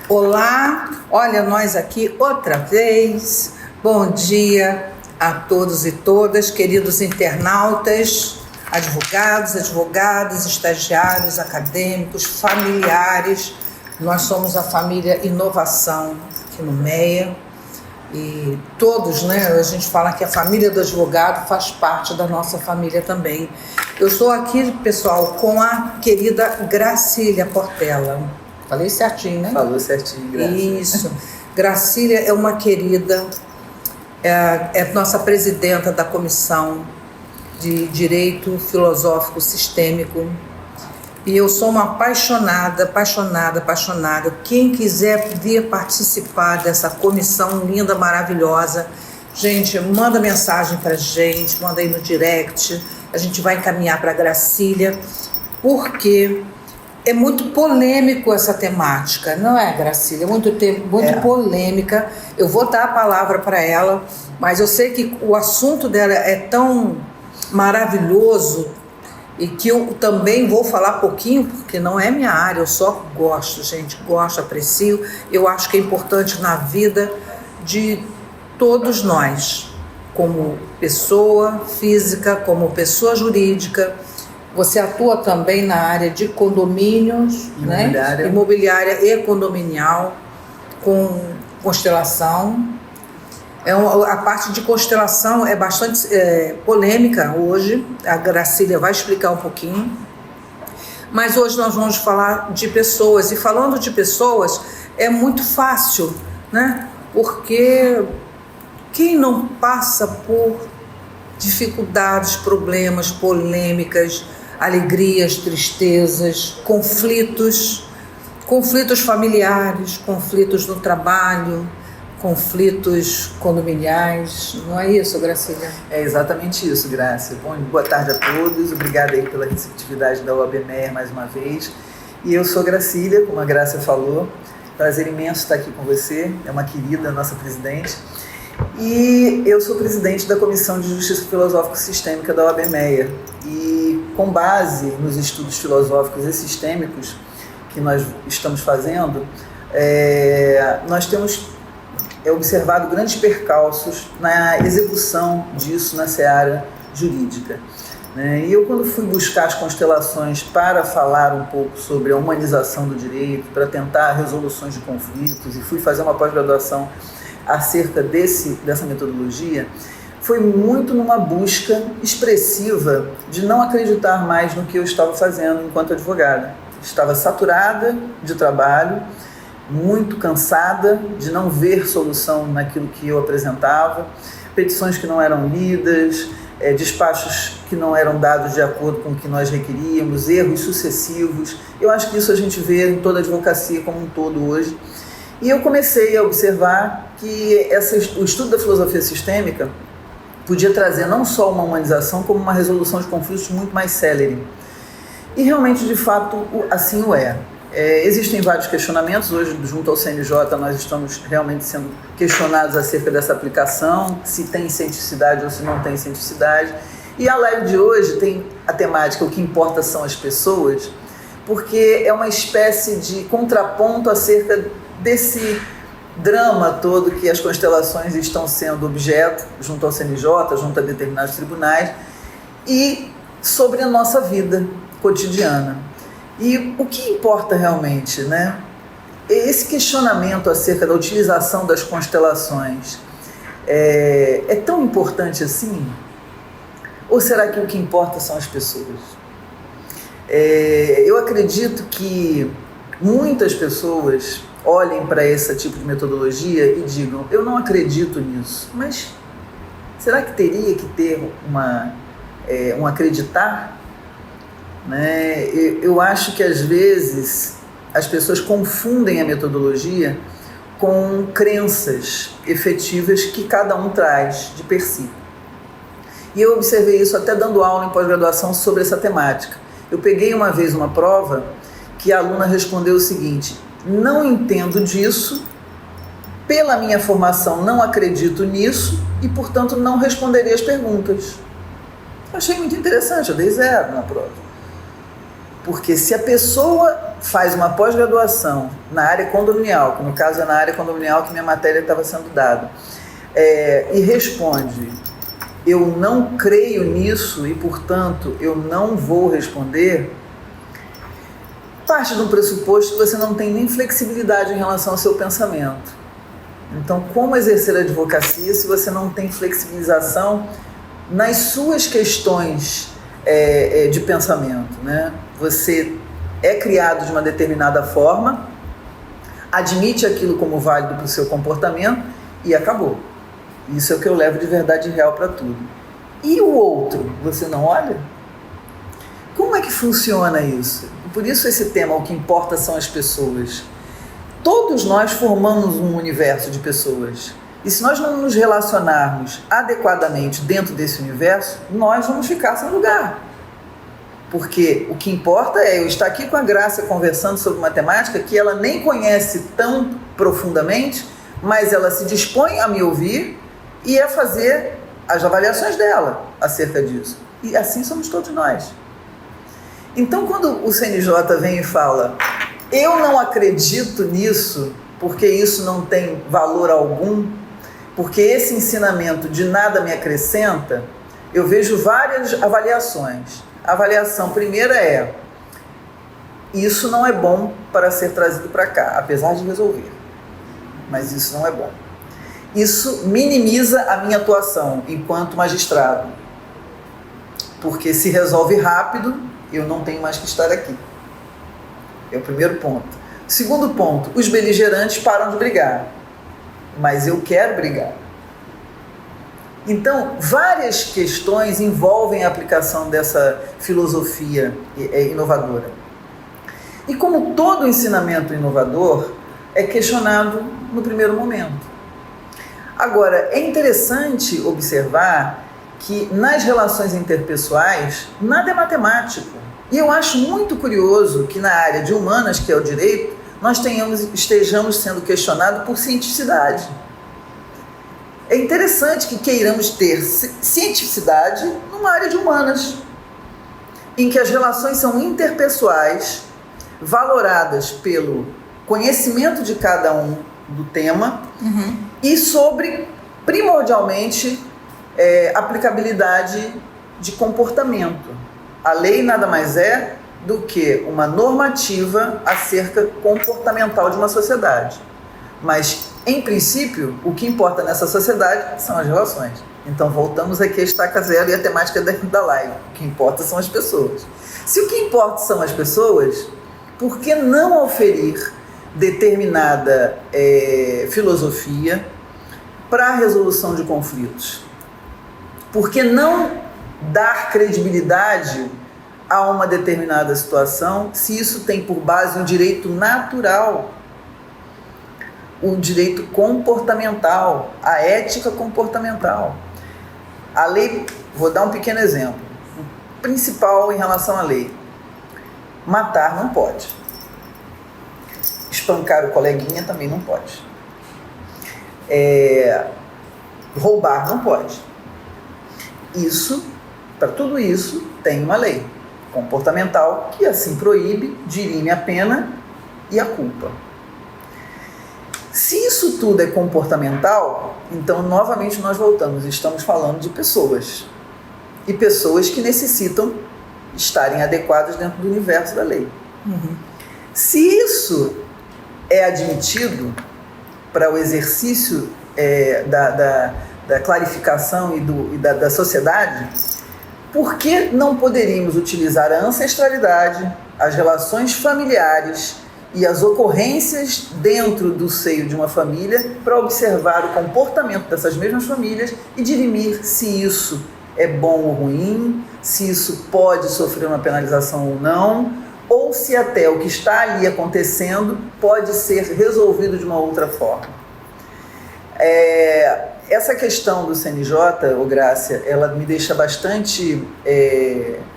Olá, olha nós aqui outra vez. Bom dia a todos e todas, queridos internautas, advogados, advogadas, estagiários, acadêmicos, familiares. Nós somos a família Inovação aqui no MEA e todos, a gente fala que a família do advogado faz parte da nossa família também. Eu estou aqui, pessoal, com a querida Gracília Portela. Falei certinho, né? Falou certinho, Gracília. Isso. Gracília é uma querida, é nossa presidenta da Comissão de Direito Filosófico Sistêmico. E eu sou uma apaixonada. Quem quiser vir participar dessa comissão linda, maravilhosa, gente, manda mensagem pra gente, manda aí no direct. A gente vai encaminhar para a Gracília, porque é muito polêmico essa temática, não é, Gracília? Muito polêmica. Eu vou dar a palavra para ela, mas eu sei que o assunto dela é tão maravilhoso e que eu também vou falar pouquinho, porque não é minha área, eu só gosto, gente, aprecio. Eu acho que é importante na vida de todos nós, como pessoa física, como pessoa jurídica. Você atua também na área de condomínios, imobiliária e condominial, com constelação. A parte de constelação é bastante polêmica hoje, a Gracília vai explicar um pouquinho. Mas hoje nós vamos falar de pessoas, e falando de pessoas é muito fácil, porque quem não passa por dificuldades, problemas, polêmicas, alegrias, tristezas, conflitos familiares, conflitos no trabalho, conflitos condominiais, não é isso, Gracília? É exatamente isso, Graça. Boa tarde a todos, obrigada aí pela receptividade da OAB MEA mais uma vez. E eu sou Gracília, como a Graça falou, prazer imenso estar aqui com você, é uma querida nossa presidente. E eu sou presidente da Comissão de Justiça Filosófico Sistêmica da OAB MEA. E com base nos estudos filosóficos e sistêmicos que nós estamos fazendo, nós temos observado grandes percalços na execução disso na seara jurídica. E eu, quando fui buscar as constelações para falar um pouco sobre a humanização do direito, para tentar resoluções de conflitos, e fui fazer uma pós-graduação acerca dessa metodologia, foi muito numa busca expressiva de não acreditar mais no que eu estava fazendo enquanto advogada. Estava saturada de trabalho, muito cansada de não ver solução naquilo que eu apresentava, petições que não eram lidas, despachos que não eram dados de acordo com o que nós requeríamos, erros sucessivos. Eu acho que isso a gente vê em toda a advocacia como um todo hoje. E eu comecei a observar que o estudo da filosofia sistêmica podia trazer não só uma humanização, como uma resolução de conflitos muito mais célere. E realmente, de fato, assim o é. Existem vários questionamentos. Hoje, junto ao CNJ, nós estamos realmente sendo questionados acerca dessa aplicação, se tem cientificidade ou se não tem cientificidade. E a live de hoje tem a temática O que importa são as pessoas, porque é uma espécie de contraponto acerca desse drama todo que as constelações estão sendo objeto, junto ao CNJ, junto a determinados tribunais, e sobre a nossa vida cotidiana. E o que importa realmente, Esse questionamento acerca da utilização das constelações é tão importante assim? Ou será que o que importa são as pessoas? Eu acredito que muitas pessoas olhem para esse tipo de metodologia e digam, eu não acredito nisso, mas será que teria que ter um acreditar? Eu acho que às vezes as pessoas confundem a metodologia com crenças efetivas que cada um traz de per si. E eu observei isso até dando aula em pós-graduação sobre essa temática. Eu peguei uma vez uma prova que a aluna respondeu o seguinte: não entendo disso, pela minha formação não acredito nisso e, portanto, não responderei as perguntas. Eu achei muito interessante, eu dei 0 na prova. Porque se a pessoa faz uma pós-graduação na área condominial, que no caso é na área condominial que minha matéria estava sendo dada, e responde: eu não creio nisso e, portanto, eu não vou responder, parte de um pressuposto que você não tem nem flexibilidade em relação ao seu pensamento. Então, como exercer a advocacia se você não tem flexibilização nas suas questões de pensamento, né? Você é criado de uma determinada forma, admite aquilo como válido para o seu comportamento e acabou. Isso é o que eu levo de verdade real para tudo. E o outro, você não olha? Como é que funciona isso? Por isso esse tema, o que importa são as pessoas. Todos nós formamos um universo de pessoas. E se nós não nos relacionarmos adequadamente dentro desse universo, nós vamos ficar sem lugar. Porque o que importa é eu estar aqui com a Grácia conversando sobre matemática que ela nem conhece tão profundamente, mas ela se dispõe a me ouvir e a fazer as avaliações dela acerca disso. E assim somos todos nós. Então, quando o CNJ vem e fala: eu não acredito nisso, porque isso não tem valor algum, porque esse ensinamento de nada me acrescenta, eu vejo várias avaliações. A avaliação primeira é: isso não é bom para ser trazido para cá, apesar de resolver. Mas isso não é bom. Isso minimiza a minha atuação enquanto magistrado, porque se resolve rápido, eu não tenho mais que estar aqui. É o primeiro ponto. Segundo ponto, os beligerantes param de brigar, mas eu quero brigar. Então, várias questões envolvem a aplicação dessa filosofia inovadora. E como todo ensinamento inovador, é questionado no primeiro momento. Agora, é interessante observar que nas relações interpessoais, nada é matemático. E eu acho muito curioso que na área de humanas, que é o direito, nós estejamos sendo questionados por cientificidade. É interessante que queiramos ter cientificidade numa área de humanas, em que as relações são interpessoais, valoradas pelo conhecimento de cada um do tema e sobre, primordialmente, aplicabilidade de comportamento. A lei nada mais é do que uma normativa acerca comportamental de uma sociedade. Mas, em princípio, o que importa nessa sociedade são as relações. Então, voltamos aqui a estaca zero e a temática da live. O que importa são as pessoas. Se o que importa são as pessoas, por que não oferir determinada filosofia para a resolução de conflitos? Por que não dar credibilidade a uma determinada situação se isso tem por base um direito natural, um direito comportamental, a ética comportamental? A lei, vou dar um pequeno exemplo, o principal em relação à lei: matar não pode, espancar o coleguinha também não pode, roubar não pode. Isso, para tudo isso, tem uma lei comportamental que assim proíbe, dirime a pena e a culpa. Se isso tudo é comportamental, então novamente nós voltamos, estamos falando de pessoas. E pessoas que necessitam estarem adequadas dentro do universo da lei. Se isso é admitido para o exercício da clarificação e da sociedade, por que não poderíamos utilizar a ancestralidade, as relações familiares e as ocorrências dentro do seio de uma família para observar o comportamento dessas mesmas famílias e dirimir se isso é bom ou ruim, se isso pode sofrer uma penalização ou não, ou se até o que está ali acontecendo pode ser resolvido de uma outra forma. Essa questão do CNJ, Grácia, ela me deixa bastante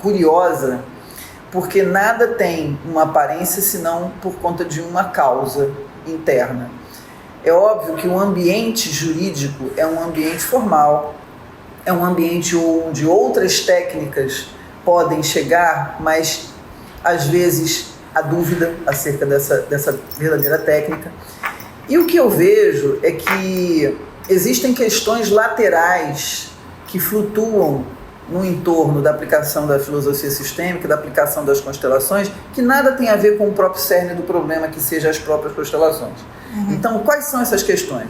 curiosa, porque nada tem uma aparência senão por conta de uma causa interna. É óbvio que o ambiente jurídico é um ambiente formal, é um ambiente onde outras técnicas podem chegar, mas às vezes a dúvida acerca dessa verdadeira técnica. E o que eu vejo é que existem questões laterais que flutuam no entorno da aplicação da filosofia sistêmica, da aplicação das constelações, que nada tem a ver com o próprio cerne do problema, que seja as próprias constelações. Então, quais são essas questões?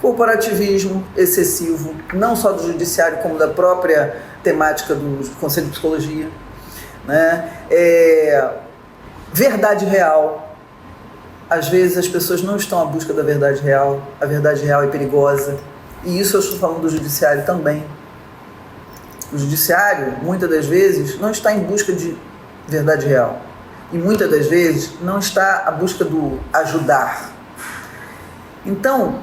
Corporativismo excessivo, não só do judiciário, como da própria temática do Conselho de Psicologia, né? Verdade real. Às vezes as pessoas não estão à busca da verdade real, a verdade real é perigosa, e isso eu estou falando do judiciário também. O judiciário, muitas das vezes, não está em busca de verdade real, e muitas das vezes não está à busca do ajudar. Então,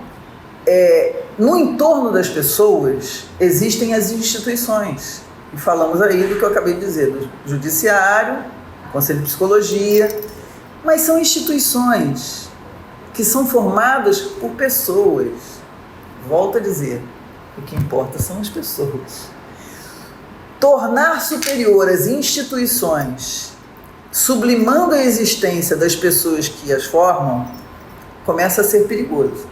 no entorno das pessoas existem as instituições, e falamos aí do que eu acabei de dizer, do judiciário, Conselho de Psicologia, mas são instituições que são formadas por pessoas. Volto a dizer, o que importa são as pessoas. Tornar superior as instituições, sublimando a existência das pessoas que as formam, começa a ser perigoso.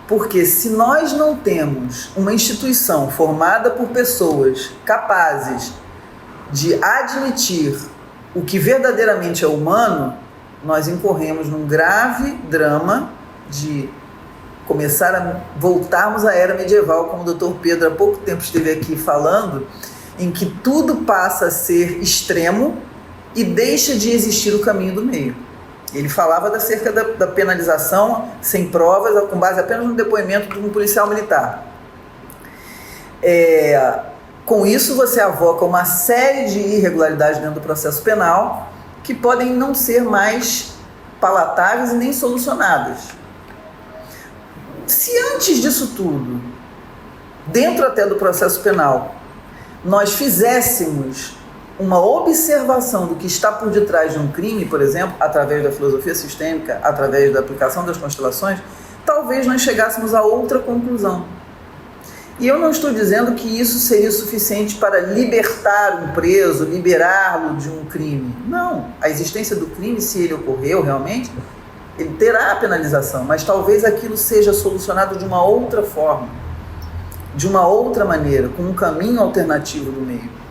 Porque se nós não temos uma instituição formada por pessoas capazes de admitir o que verdadeiramente é humano, nós incorremos num grave drama de começar a voltarmos à era medieval, como o Dr. Pedro há pouco tempo esteve aqui falando, em que tudo passa a ser extremo e deixa de existir o caminho do meio. Ele falava acerca da penalização sem provas, com base apenas no depoimento de um policial militar. Com isso, você avoca uma série de irregularidades dentro do processo penal que podem não ser mais palatáveis e nem solucionadas. Se antes disso tudo, dentro até do processo penal, nós fizéssemos uma observação do que está por detrás de um crime, por exemplo, através da filosofia sistêmica, através da aplicação das constelações, talvez nós chegássemos a outra conclusão. E eu não estou dizendo que isso seria suficiente para libertar um preso, liberá-lo de um crime. Não, a existência do crime, se ele ocorreu realmente, ele terá a penalização, mas talvez aquilo seja solucionado de uma outra forma, de uma outra maneira, com um caminho alternativo do meio.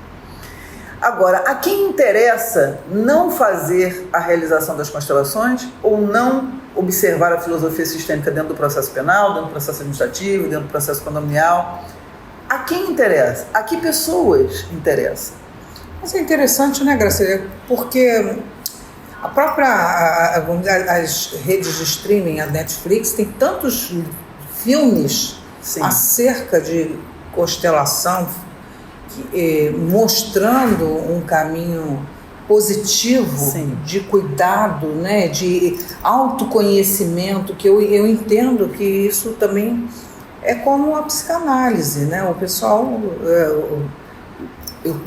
Agora, a quem interessa não fazer a realização das constelações ou não observar a filosofia sistêmica dentro do processo penal, dentro do processo administrativo, dentro do processo condominial? A quem interessa? A que pessoas interessa? Mas é interessante, né, Gracília? Porque a própria, as redes de streaming, a Netflix, tem tantos filmes acerca de constelação, mostrando um caminho positivo de cuidado, né, de autoconhecimento, que eu entendo que isso também é como a psicanálise, né? O pessoal,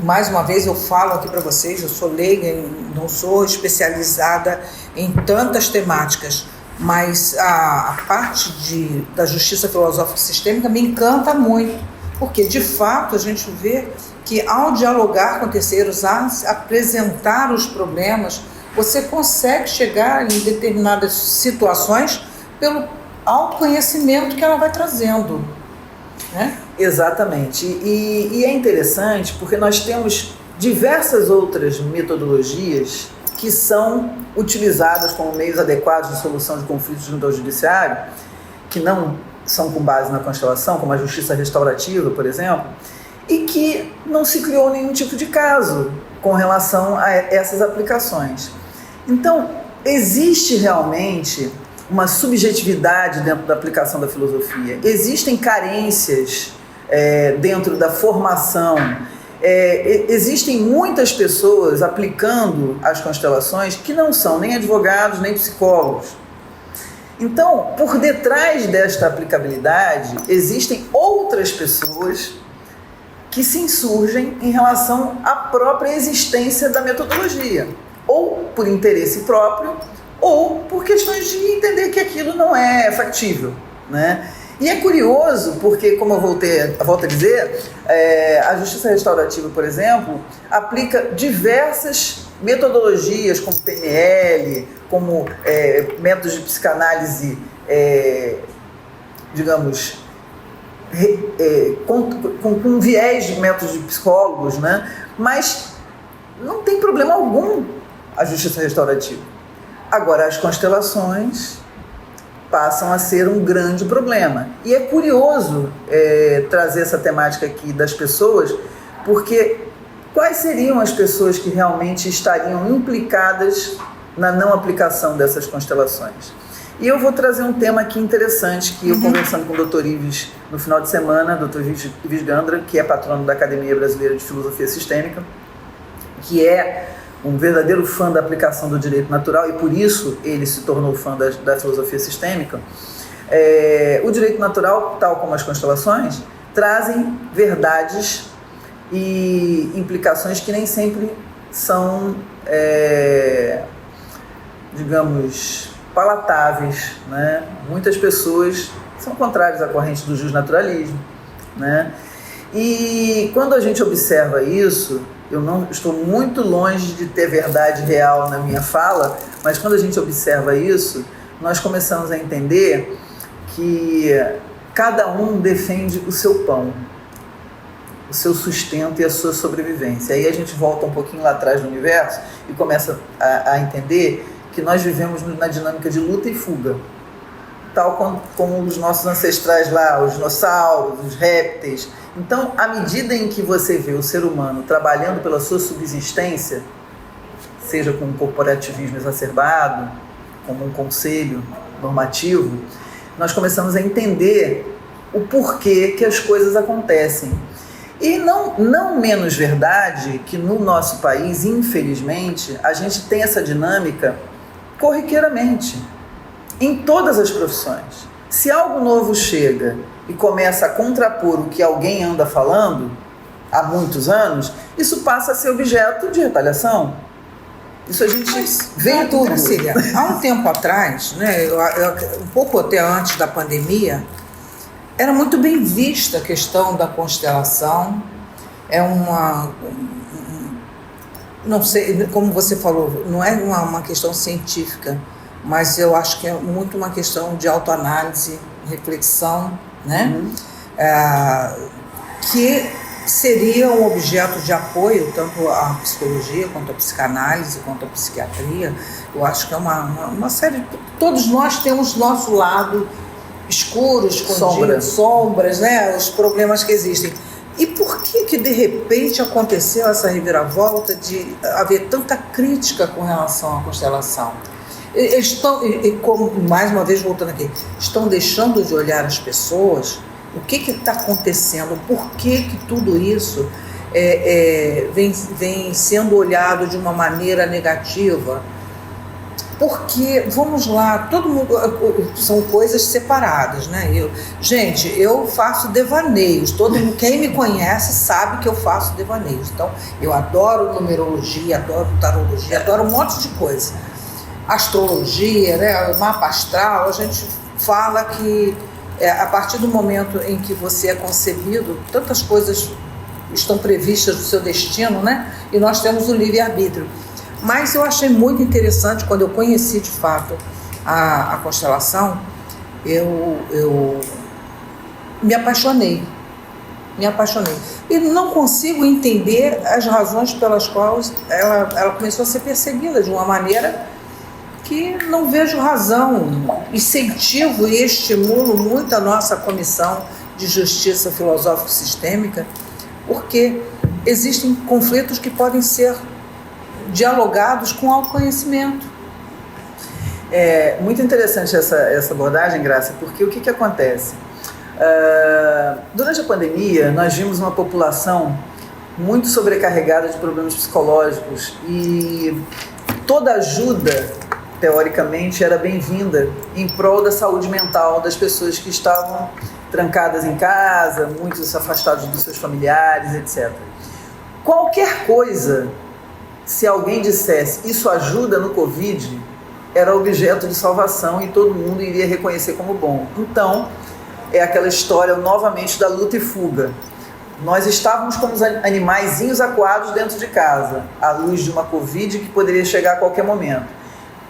mais uma vez eu falo aqui para vocês, eu sou leiga, não sou especializada em tantas temáticas, mas a parte da justiça filosófica sistêmica me encanta muito. Porque, de fato, a gente vê que, ao dialogar com terceiros, a apresentar os problemas, você consegue chegar em determinadas situações pelo autoconhecimento que ela vai trazendo, né? Exatamente. E é interessante porque nós temos diversas outras metodologias que são utilizadas como meios adequados de solução de conflitos junto ao judiciário, que não são com base na constelação, como a justiça restaurativa, por exemplo, e que não se criou nenhum tipo de caso com relação a essas aplicações. Então, existe realmente uma subjetividade dentro da aplicação da filosofia, existem carências dentro da formação, existem muitas pessoas aplicando as constelações que não são nem advogados, nem psicólogos. Então, por detrás desta aplicabilidade, existem outras pessoas que se insurgem em relação à própria existência da metodologia, ou por interesse próprio, ou por questões de entender que aquilo não é factível, né? E é curioso porque, como eu volto a dizer, a justiça restaurativa, por exemplo, aplica diversas metodologias como PNL, como métodos de psicanálise, digamos, com viés de métodos de psicólogos, né? Mas não tem problema algum a justiça restaurativa. Agora, as constelações passam a ser um grande problema. E é curioso trazer essa temática aqui das pessoas, porque quais seriam as pessoas que realmente estariam implicadas na não aplicação dessas constelações? E eu vou trazer um tema aqui interessante, que eu conversando com o Dr. Ives no final de semana, Dr. Ives Gandra, que é patrono da Academia Brasileira de Filosofia Sistêmica, que é um verdadeiro fã da aplicação do direito natural, e por isso ele se tornou fã da filosofia sistêmica. O direito natural, tal como as constelações, trazem verdades e implicações que nem sempre são, digamos, palatáveis, né? Muitas pessoas são contrárias à corrente do justnaturalismo, né? E quando a gente observa isso, eu não estou muito longe de ter verdade real na minha fala, mas quando a gente observa isso, nós começamos a entender que cada um defende o seu pão, o seu sustento e a sua sobrevivência. Aí a gente volta um pouquinho lá atrás no universo e começa a entender que nós vivemos na dinâmica de luta e fuga, tal como os nossos ancestrais lá, os dinossauros, os répteis. Então, à medida em que você vê o ser humano trabalhando pela sua subsistência, seja com um corporativismo exacerbado, como um conselho normativo, nós começamos a entender o porquê que as coisas acontecem. E não menos verdade que no nosso país, infelizmente, a gente tem essa dinâmica corriqueiramente, em todas as profissões. Se algo novo chega e começa a contrapor o que alguém anda falando há muitos anos, isso passa a ser objeto de retaliação. Isso a gente vê em tudo. Há um tempo atrás, né, um pouco até antes da pandemia, era muito bem vista a questão da constelação. Não sei, como você falou, não é uma questão científica, mas eu acho que é muito uma questão de autoanálise, reflexão, né? Que seria um objeto de apoio tanto à psicologia, quanto à psicanálise, quanto à psiquiatria. Eu acho que é uma série... Todos nós temos nosso lado escuro, escondido, sombras, né? Os problemas que existem. E por que de repente aconteceu essa reviravolta de haver tanta crítica com relação à constelação? Eles estão, mais uma vez voltando aqui, estão deixando de olhar as pessoas. O que está acontecendo? Por que tudo isso vem sendo olhado de uma maneira negativa? Porque, vamos lá, todo mundo, são coisas separadas, né? Eu faço devaneios, quem me conhece sabe que eu faço devaneios. Então, eu adoro numerologia, adoro tarologia, adoro um monte de coisa. Astrologia, né? Mapa astral, a gente fala que a partir do momento em que você é concebido, tantas coisas estão previstas no seu destino, né? E nós temos o livre-arbítrio. Mas eu achei muito interessante, quando eu conheci de fato a constelação, eu me apaixonei. E não consigo entender as razões pelas quais ela começou a ser perseguida de uma maneira que não vejo razão. Incentivo e estimulo muito a nossa Comissão de Justiça Filosófico-Sistêmica, porque existem conflitos que podem ser dialogados com autoconhecimento. É muito interessante essa abordagem, Graça, porque o que acontece? Durante a pandemia, nós vimos uma população muito sobrecarregada de problemas psicológicos e toda ajuda, teoricamente, era bem-vinda em prol da saúde mental das pessoas que estavam trancadas em casa, muitos afastados dos seus familiares, etc. Qualquer coisa, se alguém dissesse isso ajuda no Covid, era objeto de salvação e todo mundo iria reconhecer como bom. Então, é aquela história novamente da luta e fuga. nós estávamos como os animaizinhos acuados dentro de casa, à luz de uma Covid que poderia chegar a qualquer momento.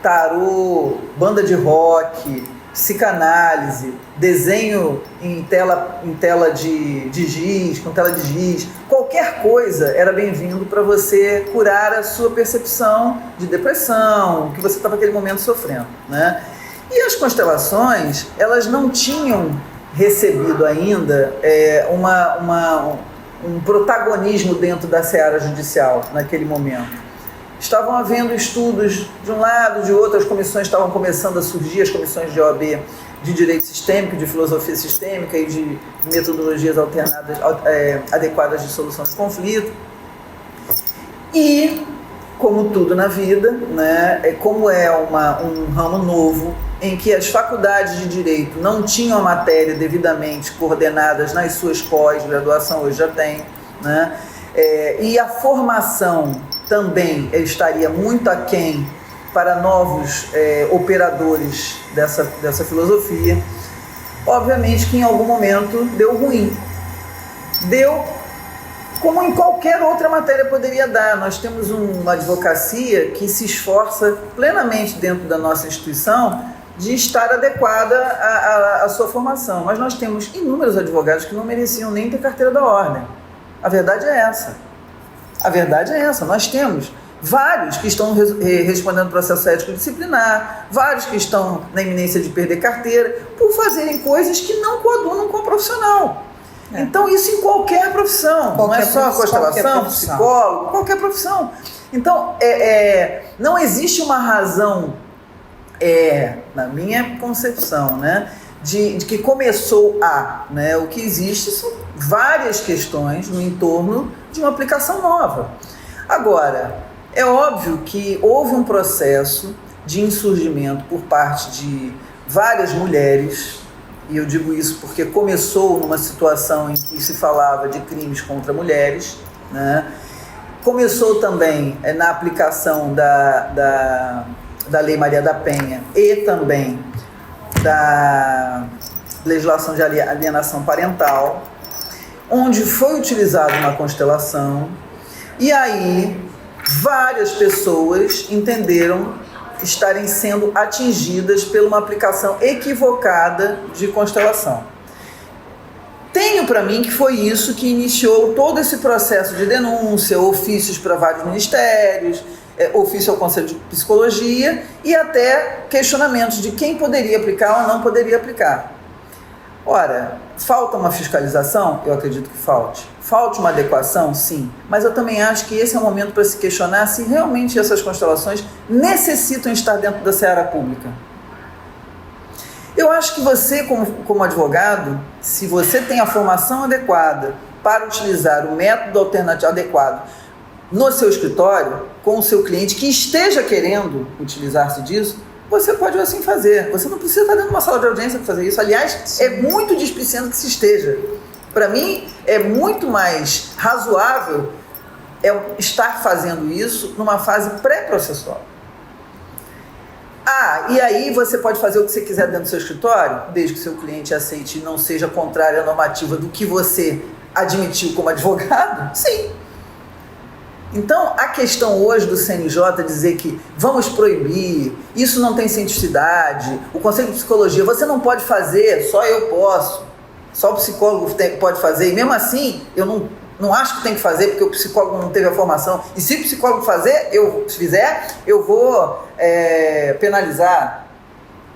Tarô, banda de rock, psicanálise, desenho em tela de giz, com tela de giz, qualquer coisa era bem-vindo para você curar a sua percepção de depressão, que você estava naquele momento sofrendo, né? E as constelações, elas não tinham recebido ainda um protagonismo dentro da seara judicial naquele momento. Estavam havendo estudos de um lado, de outro, as comissões estavam começando a surgir, as comissões de OAB de direito sistêmico, de filosofia sistêmica e de metodologias alternadas, adequadas de solução de conflito. E, como tudo na vida, né, como é um ramo novo, em que as faculdades de direito não tinham a matéria devidamente coordenadas nas suas pós-graduação, hoje já tem, né, e a formação também estaria muito aquém para novos operadores dessa filosofia. Obviamente que em algum momento deu ruim. Deu como em qualquer outra matéria poderia dar. Nós temos uma advocacia que se esforça plenamente dentro da nossa instituição de estar adequada à sua formação. Mas nós temos inúmeros advogados que não mereciam nem ter carteira da ordem. A verdade é essa. A verdade é essa. Nós temos vários que estão respondendo processo ético disciplinar, vários que estão na iminência de perder carteira, por fazerem coisas que não coadunam com o profissional. Então, isso em qualquer profissão, não é só constelação, psicólogo, qualquer profissão. Então, não existe uma razão, na minha concepção, né, de que começou né, o que existe são várias questões no entorno de uma aplicação nova. Agora, é óbvio que houve um processo de insurgimento por parte de várias mulheres, e eu digo isso porque começou numa situação em que se falava de crimes contra mulheres, né? Começou também na aplicação da Lei Maria da Penha e também da legislação de alienação parental, onde foi utilizada uma constelação, e aí várias pessoas entenderam estarem sendo atingidas por uma aplicação equivocada de constelação. Tenho para mim que foi isso que iniciou todo esse processo de denúncia, ofícios para vários ministérios, ofício ao Conselho de Psicologia e até questionamentos de quem poderia aplicar ou não poderia aplicar. Ora, falta uma fiscalização? Eu acredito que falte. Falta uma adequação? Sim. Mas eu também acho que esse é o momento para se questionar se realmente essas constelações necessitam estar dentro da seara pública. Eu acho que você, como advogado, se você tem a formação adequada para utilizar o método alternativo adequado no seu escritório, com o seu cliente que esteja querendo utilizar-se disso, você pode assim fazer. Você não precisa estar dentro de uma sala de audiência para fazer isso. Aliás, é muito displicente que se esteja. Para mim, é muito mais razoável estar fazendo isso numa fase pré-processual. E aí você pode fazer o que você quiser dentro do seu escritório, desde que o seu cliente aceite e não seja contrário à normativa do que você admitiu como advogado? Sim. Então, a questão hoje do CNJ dizer que vamos proibir, isso não tem cientificidade, o Conselho de Psicologia, você não pode fazer, só eu posso, só o psicólogo pode fazer, e mesmo assim, eu não acho que tem que fazer porque o psicólogo não teve a formação, e se o psicólogo fizer, eu vou penalizar.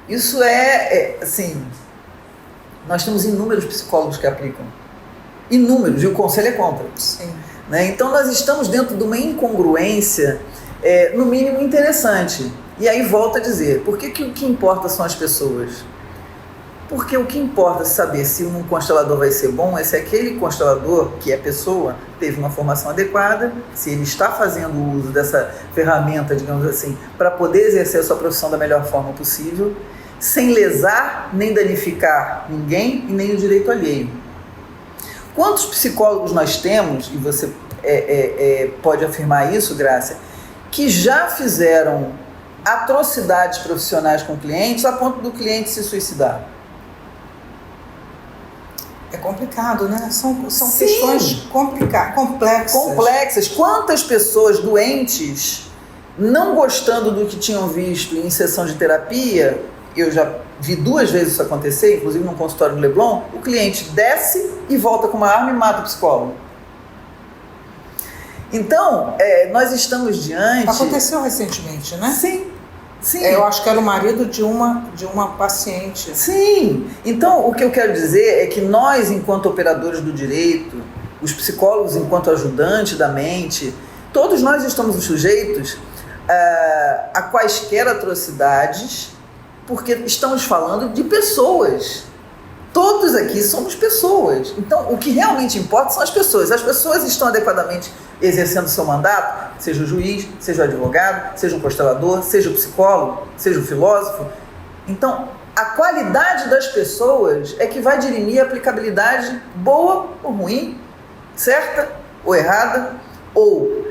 Isso assim, nós temos inúmeros psicólogos que aplicam, inúmeros, e o Conselho é contra. Sim. Então nós estamos dentro de uma incongruência, no mínimo interessante. E aí volto a dizer, por que o que importa são as pessoas? Porque o que importa é saber se um constelador vai ser bom é se aquele constelador, que é pessoa, teve uma formação adequada, se ele está fazendo uso dessa ferramenta, digamos assim, para poder exercer a sua profissão da melhor forma possível, sem lesar nem danificar ninguém e nem o direito alheio. Quantos psicólogos nós temos, e você pode afirmar isso, Grácia, que já fizeram atrocidades profissionais com clientes a ponto do cliente se suicidar? É complicado, né? São questões complexas. Quantas pessoas doentes, não gostando do que tinham visto em sessão de terapia, eu já vi 2 vezes isso acontecer, inclusive no consultório do Leblon, o cliente desce e volta com uma arma e mata o psicólogo. Então, nós estamos diante... Aconteceu recentemente, né? Sim. Eu acho que era o marido de uma paciente. Sim. Então, o que eu quero dizer é que nós, enquanto operadores do direito, os psicólogos enquanto ajudantes da mente, todos nós estamos sujeitos a quaisquer atrocidades, porque estamos falando de pessoas. Todos aqui somos pessoas. Então, o que realmente importa são as pessoas. As pessoas estão adequadamente exercendo seu mandato, seja o juiz, seja o advogado, seja o constelador, seja o psicólogo, seja o filósofo. Então, a qualidade das pessoas é que vai dirimir a aplicabilidade boa ou ruim, certa ou errada, ou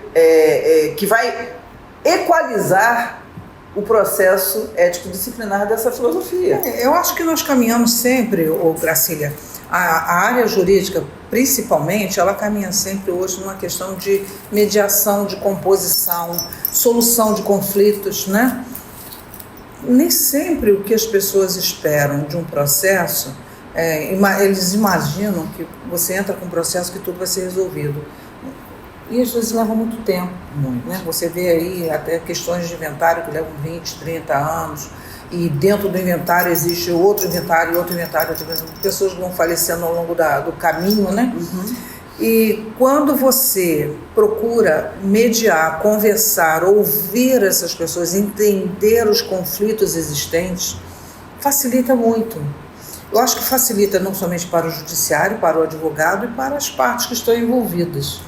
que vai equalizar o processo ético-disciplinar dessa filosofia. Eu acho que nós caminhamos sempre, Gracília, a área jurídica, principalmente, ela caminha sempre hoje numa questão de mediação, de composição, solução de conflitos, né? Nem sempre o que as pessoas esperam de um processo, eles imaginam que você entra com um processo que tudo vai ser resolvido. E às vezes leva muito tempo. Né? Você vê aí até questões de inventário que levam 20, 30 anos, e dentro do inventário existe outro inventário, pessoas vão falecendo ao longo do caminho, né? Uhum. E quando você procura mediar, conversar, ouvir essas pessoas, entender os conflitos existentes, facilita muito. Eu acho que facilita não somente para o judiciário, para o advogado e para as partes que estão envolvidas.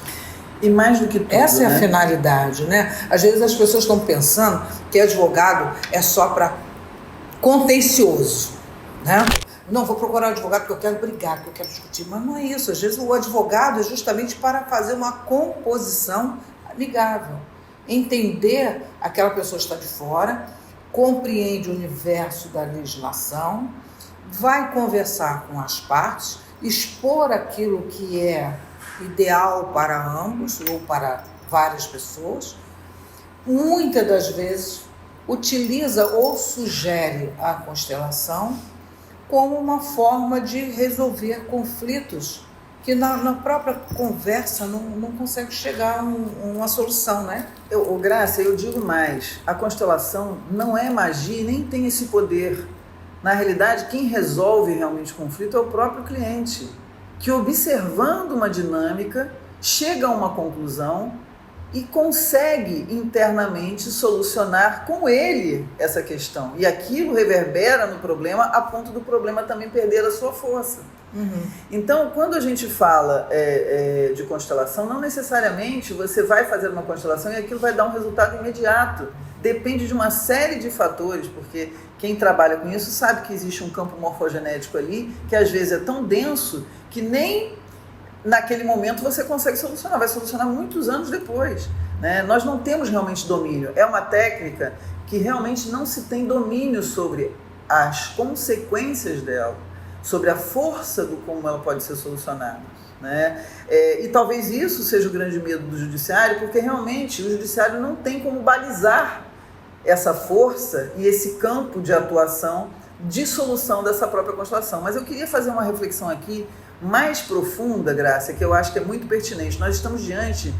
E mais do que tudo, essa é a finalidade, né? Às vezes as pessoas estão pensando que advogado é só para contencioso, né? Não, vou procurar um advogado porque eu quero brigar, porque eu quero discutir. Mas não é isso. Às vezes o advogado é justamente para fazer uma composição amigável. Entender aquela pessoa que está de fora, compreende o universo da legislação, vai conversar com as partes, expor aquilo que é ideal para ambos ou para várias pessoas. Muitas das vezes utiliza ou sugere a constelação como uma forma de resolver conflitos que na própria conversa não consegue chegar a uma solução, né? Graça, eu digo mais, a constelação não é magia e nem tem esse poder. Na realidade, quem resolve realmente o conflito é o próprio cliente, que observando uma dinâmica, chega a uma conclusão e consegue internamente solucionar com ele essa questão. E aquilo reverbera no problema a ponto do problema também perder a sua força. Uhum. Então, quando a gente fala de constelação, não necessariamente você vai fazer uma constelação e aquilo vai dar um resultado imediato. Depende de uma série de fatores, porque quem trabalha com isso sabe que existe um campo morfogenético ali que às vezes é tão denso que nem naquele momento você consegue solucionar, vai solucionar muitos anos depois, né? Nós não temos realmente domínio, é uma técnica que realmente não se tem domínio sobre as consequências dela, sobre a força do como ela pode ser solucionada, né? E talvez isso seja o grande medo do judiciário, porque realmente o judiciário não tem como balizar essa força e esse campo de atuação de solução dessa própria constelação. Mas eu queria fazer uma reflexão aqui mais profunda, Graça, que eu acho que é muito pertinente. Nós estamos diante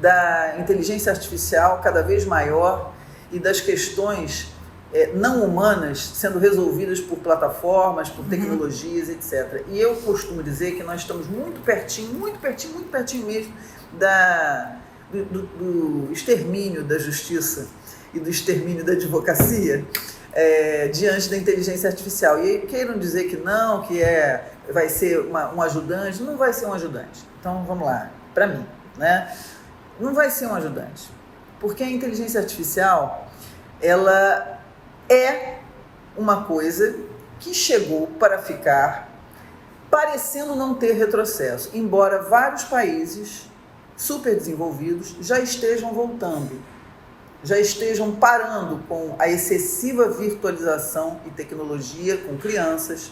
da inteligência artificial cada vez maior e das questões não humanas sendo resolvidas por plataformas, por tecnologias, etc. E eu costumo dizer que nós estamos muito pertinho mesmo do extermínio da justiça e do extermínio da advocacia diante da inteligência artificial. E queiram dizer que não, que vai ser um ajudante, não vai ser um ajudante. Então, vamos lá, para mim, né? Não vai ser um ajudante, porque a inteligência artificial, ela é uma coisa que chegou para ficar, parecendo não ter retrocesso, embora vários países super desenvolvidos já estejam voltando, já estejam parando com a excessiva virtualização e tecnologia com crianças,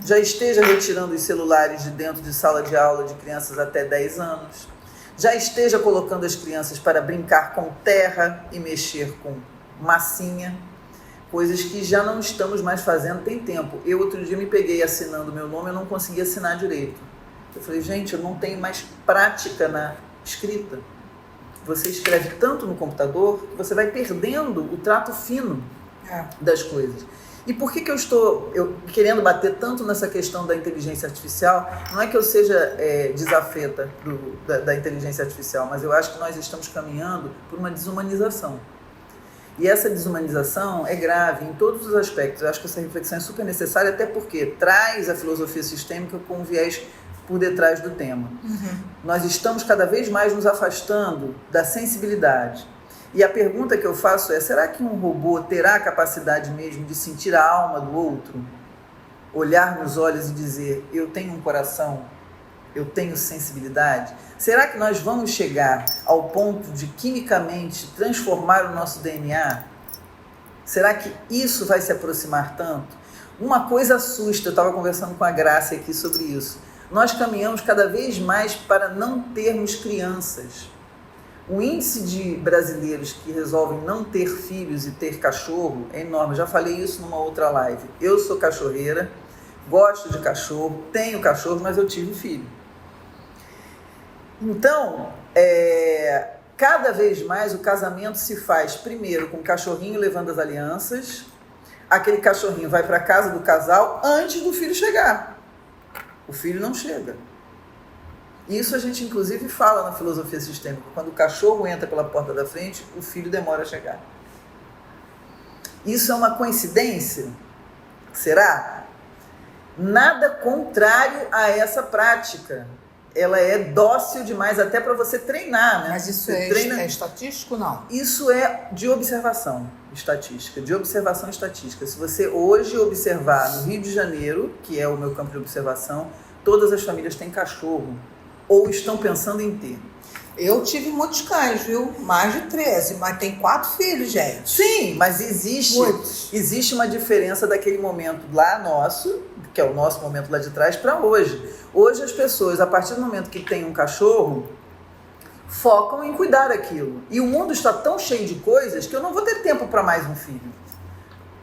já esteja retirando os celulares de dentro de sala de aula de crianças até 10 anos, já esteja colocando as crianças para brincar com terra e mexer com massinha, coisas que já não estamos mais fazendo tem tempo. Eu outro dia me peguei assinando meu nome, eu não conseguia assinar direito. Eu falei, gente, eu não tenho mais prática na escrita. Você escreve tanto no computador que você vai perdendo o trato fino das coisas. E por que eu estou querendo bater tanto nessa questão da inteligência artificial? Não é que eu seja desafeta da inteligência artificial, mas eu acho que nós estamos caminhando por uma desumanização. E essa desumanização é grave em todos os aspectos. Eu acho que essa reflexão é super necessária, até porque traz a filosofia sistêmica com um viés por detrás do tema. Nós estamos cada vez mais nos afastando da sensibilidade. E a pergunta que eu faço é, será que um robô terá a capacidade mesmo de sentir a alma do outro? Olhar nos olhos e dizer, eu tenho um coração, eu tenho sensibilidade? Será que nós vamos chegar ao ponto de quimicamente transformar o nosso DNA? Será que isso vai se aproximar tanto? Uma coisa assusta, eu estava conversando com a Graça aqui sobre isso. Nós caminhamos cada vez mais para não termos crianças. O índice de brasileiros que resolvem não ter filhos e ter cachorro é enorme. Já falei isso numa outra live. Eu sou cachorreira, gosto de cachorro, tenho cachorro, mas eu tive filho. Então, cada vez mais o casamento se faz primeiro com o cachorrinho levando as alianças. Aquele cachorrinho vai para a casa do casal antes do filho chegar. O filho não chega. Isso a gente inclusive fala na filosofia sistêmica. Quando o cachorro entra pela porta da frente, o filho demora a chegar. Isso é uma coincidência? Será? Nada contrário a essa prática. Ela é dócil demais até para você treinar, né? Mas isso é estatístico, não? Isso é de observação estatística, de observação estatística. Se você hoje observar no Rio de Janeiro, que é o meu campo de observação, todas as famílias têm cachorro ou estão pensando em ter. Eu tive muitos cães, viu? Mais de 13, mas tem 4 filhos, gente. Sim, mas existe uma diferença daquele momento lá nosso, que é o nosso momento lá de trás, para hoje. Hoje as pessoas, a partir do momento que tem um cachorro, focam em cuidar daquilo. E o mundo está tão cheio de coisas que eu não vou ter tempo para mais um filho.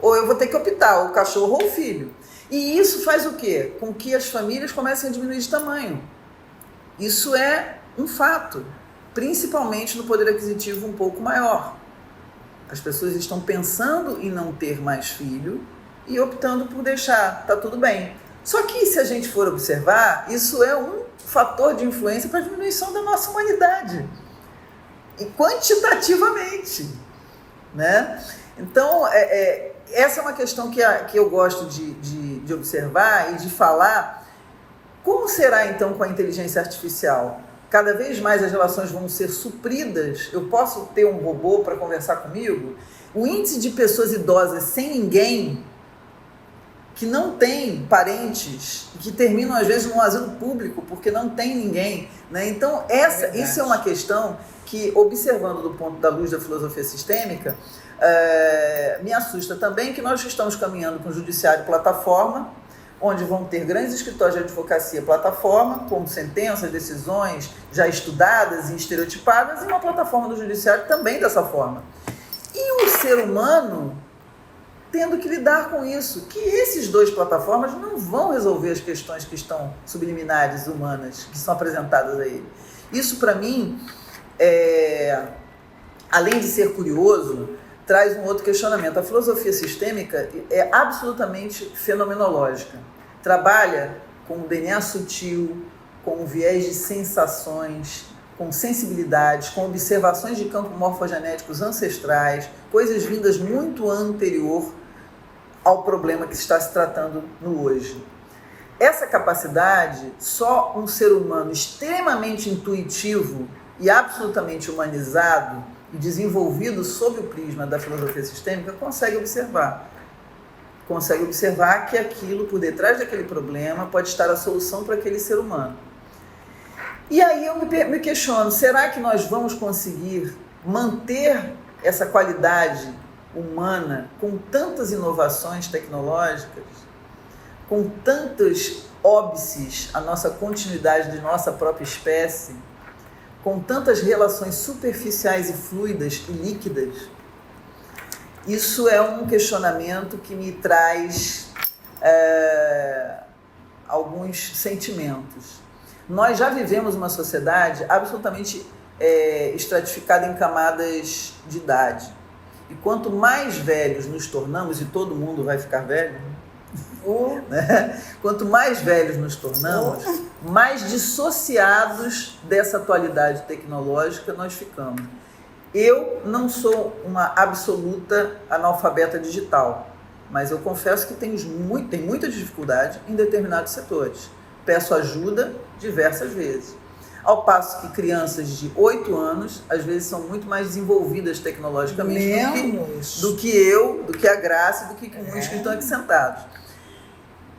Ou eu vou ter que optar, o cachorro ou o filho. E isso faz o quê? Com que as famílias comecem a diminuir de tamanho. Isso é um fato, principalmente no poder aquisitivo um pouco maior. As pessoas estão pensando em não ter mais filho e optando por deixar, tá tudo bem. Só que se a gente for observar, isso é um fator de influência para a diminuição da nossa humanidade. E quantitativamente, né? Então, essa é uma questão que eu gosto de observar e de falar. Como será então com a inteligência artificial? Cada vez mais as relações vão ser supridas. Eu posso ter um robô para conversar comigo? O índice de pessoas idosas sem ninguém, que não tem parentes, que terminam às vezes num asilo público porque não tem ninguém, né? Então isso é uma questão que, observando do ponto da luz da filosofia sistêmica, me assusta também, que nós estamos caminhando com o judiciário plataforma, onde vão ter grandes escritórios de advocacia plataforma, com sentenças, decisões já estudadas e estereotipadas, e uma plataforma do judiciário também dessa forma. E o ser humano tendo que lidar com isso, que esses dois plataformas não vão resolver as questões que estão subliminares, humanas, que são apresentadas a ele. Isso, para mim, além de ser curioso, traz um outro questionamento. A filosofia sistêmica é absolutamente fenomenológica. Trabalha com o DNA sutil, com um viés de sensações, com sensibilidades, com observações de campos morfogenéticos ancestrais, coisas vindas muito anterior ao problema que está se tratando no hoje. Essa capacidade, só um ser humano extremamente intuitivo e absolutamente humanizado e desenvolvido sob o prisma da filosofia sistêmica consegue observar. Consegue observar que aquilo, por detrás daquele problema, pode estar a solução para aquele ser humano. E aí eu me questiono, será que nós vamos conseguir manter essa qualidade humana com tantas inovações tecnológicas? com tantos óbices à nossa continuidade de nossa própria espécie, com tantas relações superficiais e fluidas e líquidas, isso é um questionamento que me traz alguns sentimentos. Nós já vivemos uma sociedade absolutamente estratificada em camadas de idade. E quanto mais velhos nos tornamos, e todo mundo vai ficar velho, né? Quanto mais velhos nos tornamos, mais dissociados dessa atualidade tecnológica nós ficamos. Eu não sou uma absoluta analfabeta digital, mas eu confesso que tenho muita dificuldade em determinados setores. Peço ajuda diversas vezes. Ao passo que crianças de 8 anos, às vezes, são muito mais desenvolvidas tecnologicamente do que eu, do que a Graça, do que muitos que estão aqui sentados.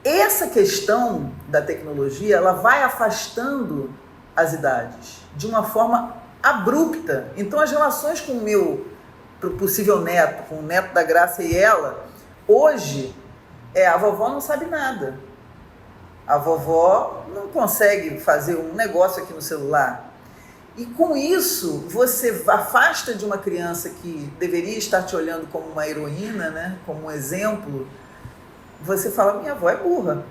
Essa questão da tecnologia, ela vai afastando as idades de uma forma abrupta. Então, as relações com o meu possível neto, com o neto da Graça e ela, hoje, a vovó não sabe nada. A vovó não consegue fazer um negócio aqui no celular. E com isso, você afasta de uma criança que deveria estar te olhando como uma heroína, né? Como um exemplo. Você fala, minha avó é burra.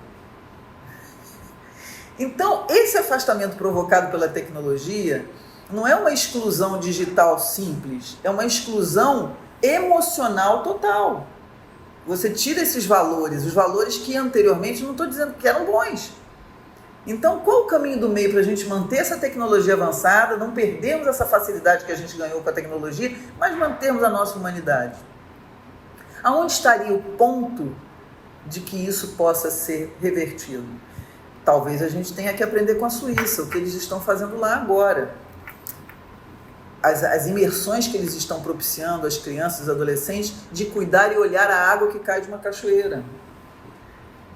Então, esse afastamento provocado pela tecnologia não é uma exclusão digital simples, é uma exclusão emocional total. Você tira esses valores, os valores que anteriormente, não estou dizendo que eram bons. Então, qual o caminho do meio para a gente manter essa tecnologia avançada, não perdermos essa facilidade que a gente ganhou com a tecnologia, mas mantermos a nossa humanidade? Aonde estaria o ponto de que isso possa ser revertido? Talvez a gente tenha que aprender com a Suíça, o que eles estão fazendo lá agora. As imersões que eles estão propiciando às crianças e adolescentes de cuidar e olhar a água que cai de uma cachoeira.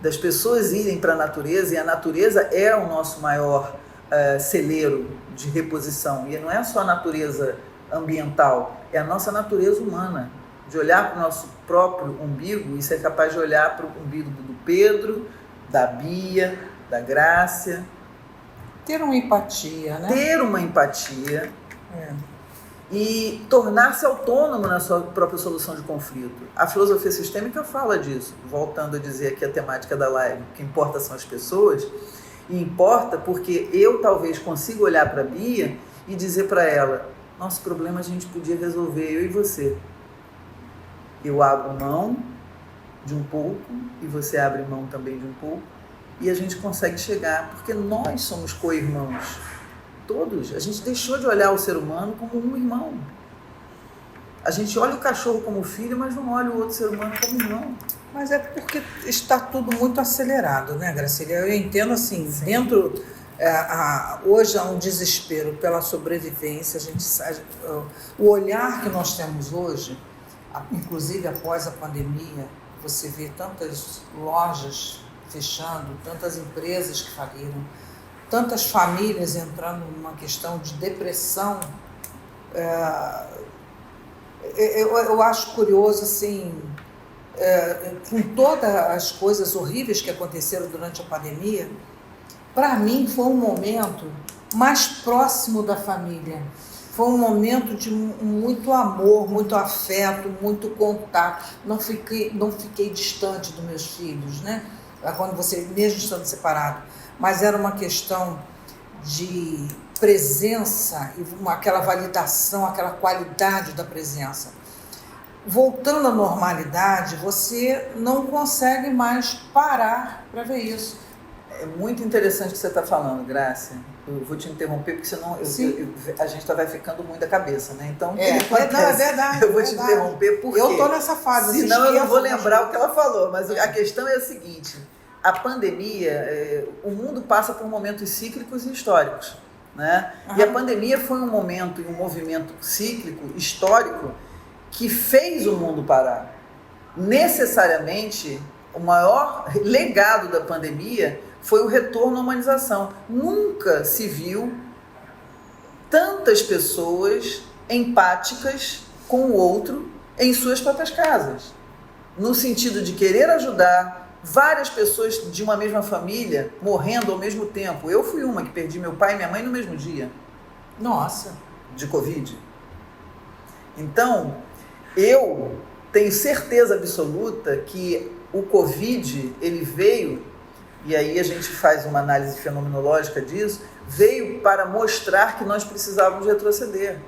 Das pessoas irem para a natureza, e a natureza é o nosso maior celeiro de reposição. E não é só a natureza ambiental, é a nossa natureza humana. De olhar para o nosso próprio umbigo e ser capaz de olhar para o umbigo do Pedro, da Bia, da Grácia. Ter uma empatia, né? Ter uma empatia. E tornar-se autônomo na sua própria solução de conflito. A filosofia sistêmica fala disso, voltando a dizer aqui a temática da live, o que importa são as pessoas, e importa porque eu talvez consiga olhar para a Bia e dizer para ela, nosso problema a gente podia resolver, eu e você. Eu abro mão de um pouco, e você abre mão também de um pouco, e a gente consegue chegar, porque nós somos co-irmãos. Todos. A gente deixou de olhar o ser humano como um irmão. A gente olha o cachorro como filho, mas não olha o outro ser humano como irmão. Mas é porque está tudo muito acelerado, né, Gracília? Eu entendo assim, sim. Dentro... hoje há um desespero pela sobrevivência. O olhar que nós temos hoje, inclusive após a pandemia, você vê tantas lojas fechando, tantas empresas que faliram, tantas famílias entrando numa questão de depressão. Eu acho curioso, assim, com todas as coisas horríveis que aconteceram durante a pandemia, para mim foi um momento mais próximo da família. Foi um momento de muito amor, muito afeto, muito contato. Não fiquei distante dos meus filhos, né? Quando você, mesmo estando separado. Mas era uma questão de presença e aquela validação, aquela qualidade da presença. Voltando à normalidade, você não consegue mais parar para ver isso. É muito interessante o que você está falando, Grácia. Eu vou te interromper, porque senão a gente vai ficando muito da cabeça, né? Então, é verdade. Eu vou te interromper porque... Eu estou nessa fase. Senão eu não vou lembrar o que ela falou, mas a questão é a seguinte... A pandemia, o mundo passa por momentos cíclicos e históricos, né? Uhum. E a pandemia foi um momento e um movimento cíclico, histórico, que fez o mundo parar. Necessariamente, o maior legado da pandemia foi o retorno à humanização. Nunca se viu tantas pessoas empáticas com o outro em suas próprias casas, no sentido de querer ajudar, várias pessoas de uma mesma família morrendo ao mesmo tempo. Eu fui uma que perdi meu pai e minha mãe no mesmo dia. Nossa. De Covid. Então, eu tenho certeza absoluta que o Covid, ele veio, e aí a gente faz uma análise fenomenológica disso, veio para mostrar que nós precisávamos retroceder.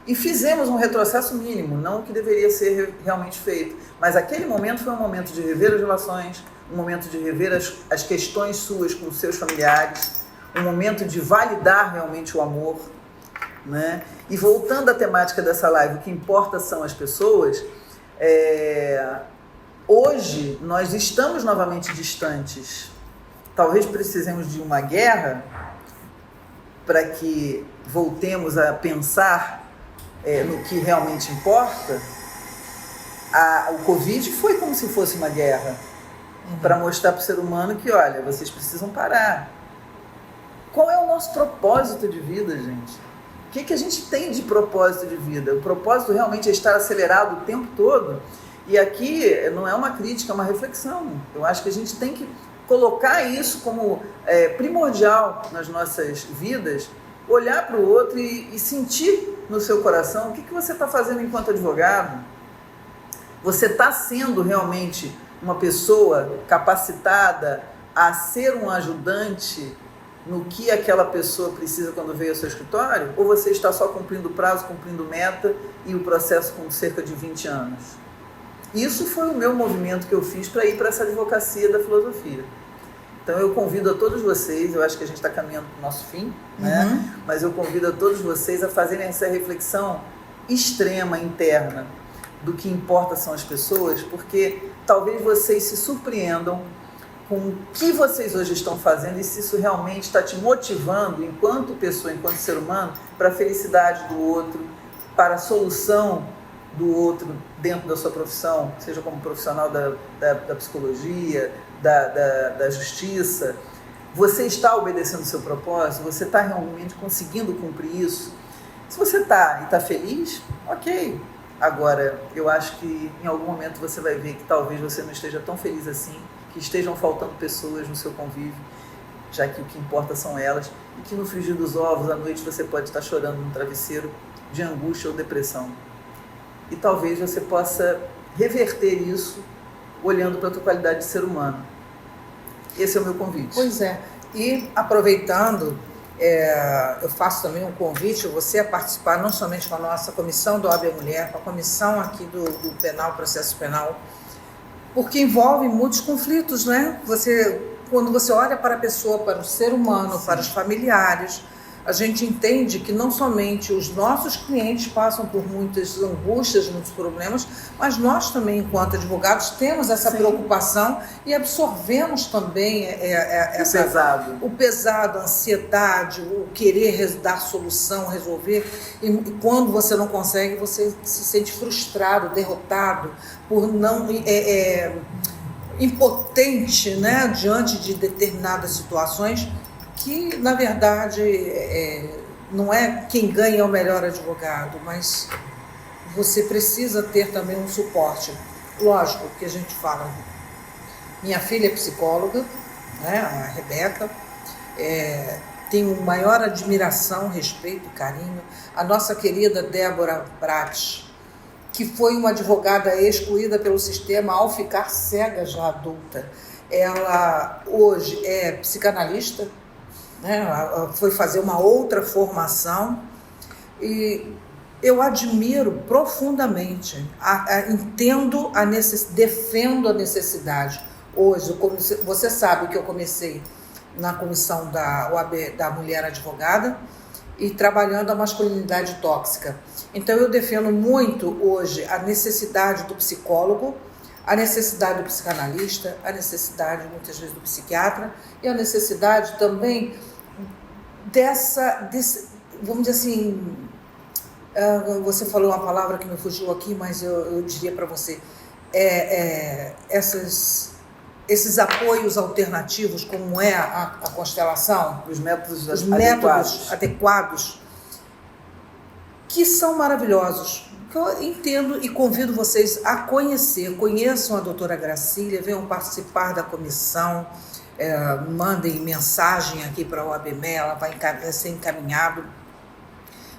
E fizemos um retrocesso mínimo, não o que deveria ser realmente feito. Mas aquele momento foi um momento de rever as relações, um momento de rever as questões suas com os seus familiares, um momento de validar realmente o amor, né? E voltando à temática dessa live, o que importa são as pessoas. Hoje nós estamos novamente distantes. Talvez precisemos de uma guerra para que voltemos a pensar no que realmente importa. O Covid foi como se fosse uma guerra, para mostrar para o ser humano que, olha, vocês precisam parar. Qual é o nosso propósito de vida, gente? O que a gente tem de propósito de vida? O propósito realmente é estar acelerado o tempo todo. E aqui não é uma crítica, é uma reflexão. Eu acho que a gente tem que colocar isso como primordial nas nossas vidas, olhar para o outro e sentir no seu coração o que você está fazendo enquanto advogado. Você está sendo realmente uma pessoa capacitada a ser um ajudante no que aquela pessoa precisa quando veio ao seu escritório? Ou você está só cumprindo prazo, cumprindo meta e o processo com cerca de 20 anos? Isso foi o meu movimento que eu fiz para ir para essa advocacia da filosofia. Então eu convido a todos vocês, eu acho que a gente está caminhando para o nosso fim, né? Mas eu convido a todos vocês a fazerem essa reflexão extrema, interna, do que importa são as pessoas, porque talvez vocês se surpreendam com o que vocês hoje estão fazendo e se isso realmente está te motivando enquanto pessoa, enquanto ser humano, para a felicidade do outro, para a solução do outro dentro da sua profissão, seja como profissional da psicologia, da justiça. Você está obedecendo o seu propósito? Você está realmente conseguindo cumprir isso? Se você está e está feliz, ok. Agora, eu acho que em algum momento você vai ver que talvez você não esteja tão feliz assim, que estejam faltando pessoas no seu convívio, já que o que importa são elas, e que no frigir dos ovos, à noite, você pode estar chorando no travesseiro de angústia ou depressão. E talvez você possa reverter isso olhando para a tua qualidade de ser humano. Esse é o meu convite. Pois é. E aproveitando, eu faço também um convite a você a participar não somente com a nossa comissão do OAB Mulher, com a comissão aqui do Penal, Processo Penal, porque envolve muitos conflitos, né? Quando você olha para a pessoa, para o ser humano, para os familiares, a gente entende que não somente os nossos clientes passam por muitas angústias, muitos problemas, mas nós também, enquanto advogados, temos essa preocupação e absorvemos também o pesado, a ansiedade, o querer dar solução, resolver. E quando você não consegue, você se sente frustrado, derrotado, por não impotente, né, diante de determinadas situações, que, na verdade, não é quem ganha é o melhor advogado, mas você precisa ter também um suporte. Lógico que a gente fala, minha filha é psicóloga, né, a Rebeca, tenho maior admiração, respeito, carinho. A nossa querida Débora Prates, que foi uma advogada excluída pelo sistema ao ficar cega já adulta. Ela hoje é psicanalista, né? Foi fazer uma outra formação e eu admiro profundamente, entendo defendo a necessidade. Hoje, você sabe que eu comecei na comissão da OAB da Mulher Advogada e trabalhando a masculinidade tóxica. Então eu defendo muito hoje a necessidade do psicólogo, a necessidade do psicanalista, a necessidade muitas vezes do psiquiatra e a necessidade também vamos dizer assim, você falou uma palavra que me fugiu aqui, mas eu diria para você, esses apoios alternativos, como é a constelação, os métodos adequados, que são maravilhosos. que eu entendo e convido vocês a conhecer. Conheçam a doutora Gracília, venham participar da comissão, mandem mensagem aqui para a OABME, ela vai ser encaminhado.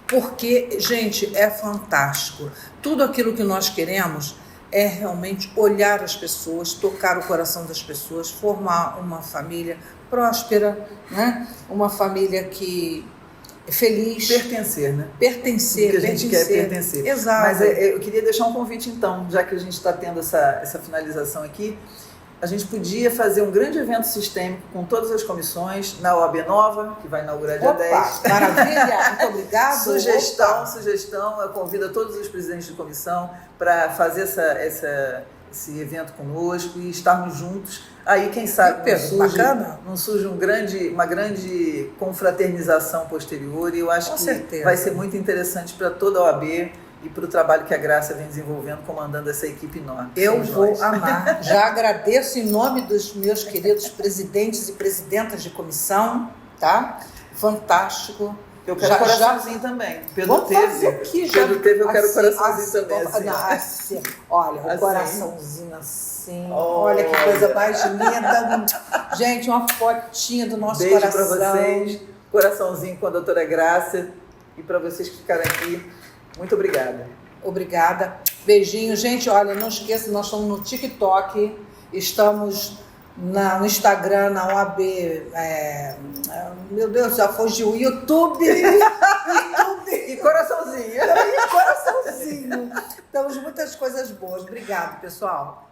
Porque, gente, é fantástico. Tudo aquilo que nós queremos é realmente olhar as pessoas, tocar o coração das pessoas, formar uma família próspera, né? Uma família que é feliz. Pertencer, né? Pertencer. Porque a gente quer pertencer. Exato. Mas eu queria deixar um convite, então, já que a gente está tendo essa finalização aqui, a gente podia fazer um grande evento sistêmico com todas as comissões na OAB Nova, que vai inaugurar dia 10. Maravilha, muito obrigada. Sugestão, eu convido a todos os presidentes de comissão para fazer esse evento conosco e estarmos juntos. Aí, quem sabe, não surge uma grande confraternização posterior, e eu acho que vai ser muito interessante para toda a OAB e para o trabalho que a Graça vem desenvolvendo, comandando essa equipe enorme. Eu vou amar. Já agradeço em nome dos meus queridos presidentes e presidentas de comissão, tá? Fantástico. Eu quero coraçãozinho também. Pedro teve, eu quero coraçãozinho também. Assim. Olha, o coraçãozinho assim. Olha que coisa mais linda. Gente, uma fotinha do nosso coração. Beijo para vocês. Coraçãozinho com a doutora Graça. E para vocês que ficaram aqui, muito obrigada. Obrigada. Beijinho. Gente, olha, não esqueça, nós estamos no TikTok, estamos no Instagram, na OAB, meu Deus, já fugiu, YouTube. E coraçãozinho. E coraçãozinho. Temos muitas coisas boas. Obrigado, pessoal.